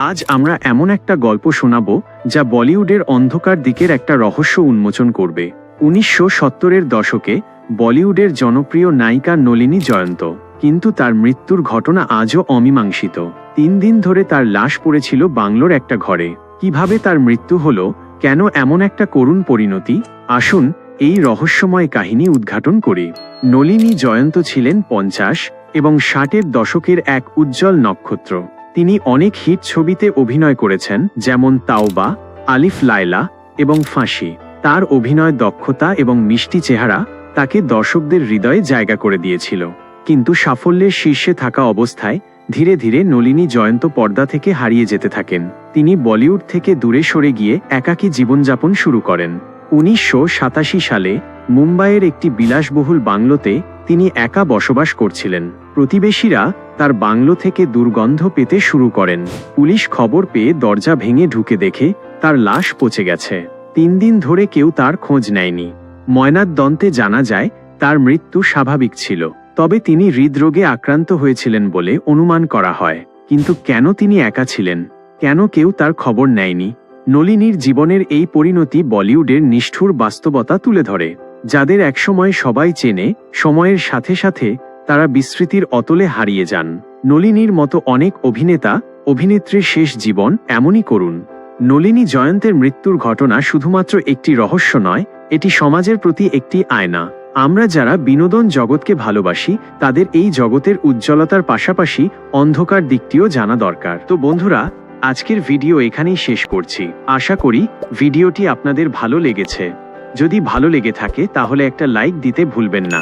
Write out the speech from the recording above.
আজ আমরা এমন একটা গল্প শোনাব যা বলিউডের অন্ধকার দিকের একটা রহস্য উন্মোচন করবে। 1970-এর দশকে বলিউডের জনপ্রিয় নায়িকা নলিনী জয়ন্ত, কিন্তু তার মৃত্যুর ঘটনা আজও অমীমাংসিত। 3 দিন ধরে তার লাশ পড়েছিল বাংলোর একটা ঘরে। কিভাবে তার মৃত্যু হলো, কেন এমন একটা করুণ পরিণতি, আসুন এই রহস্যময় কাহিনী উদ্ঘাটন করি। নলিনী জয়ন্ত ছিলেন 50 এবং 60-এর দশকের এক উজ্জ্বল নক্ষত্র। তিনি অনেক হিট ছবিতে অভিনয় করেছেন, যেমন তাওবা, আলিফ লায়লা এবং ফাঁসি। তার অভিনয় দক্ষতা এবং মিষ্টি চেহারা তাকে দর্শকদের হৃদয়ে জায়গা করে দিয়েছিল। কিন্তু সাফল্যের শীর্ষে থাকা অবস্থায় ধীরে ধীরে নলিনী জয়ন্ত পর্দা থেকে হারিয়ে যেতে থাকেন। তিনি বলিউড থেকে দূরে সরে গিয়ে একাকী জীবনযাপন শুরু করেন। 1987 সালে মুম্বাইয়ের একটি বিলাসবহুল বাংলোতে তিনি একা বসবাস করছিলেন। প্রতিবেশীরা তার বাংলো থেকে দুর্গন্ধ পেতে শুরু করেন। পুলিশ খবর পেয়ে দরজা ভেঙে ঢুকে দেখে তার লাশ পচে গেছে। 3 দিন ধরে কেউ তার খোঁজ নেয়নি। ময়নাতদন্তে জানা যায় তার মৃত্যু স্বাভাবিক ছিল, তবে তিনি হৃদরোগে আক্রান্ত হয়েছিলেন বলে অনুমান করা হয়। কিন্তু কেন তিনি একা ছিলেন, কেন কেউ তার খবর নেয়নি? নলিনীর জীবনের এই পরিণতি বলিউডের নিষ্ঠুর বাস্তবতা তুলে ধরে। যাদের একসময় সবাই চেনে, সময়ের সাথে সাথে তারা বিস্মৃতির অতলে হারিয়ে যান। নলিনীর মতো অনেক অভিনেতা অভিনেত্রীর শেষ জীবন এমনই করুন। নলিনী জয়ন্তের মৃত্যুর ঘটনা শুধুমাত্র একটি রহস্য নয়, এটি সমাজের প্রতি একটি আয়না। আমরা যারা বিনোদন জগৎকে ভালোবাসি, তাদের এই জগতের উজ্জ্বলতার পাশাপাশি অন্ধকার দিকটিও জানা দরকার। তো বন্ধুরা, আজকের ভিডিও এখানেই শেষ করছি। আশা করি ভিডিওটি আপনাদের ভালো লেগেছে। যদি ভালো লেগে থাকে তাহলে একটা লাইক দিতে ভুলবেন না।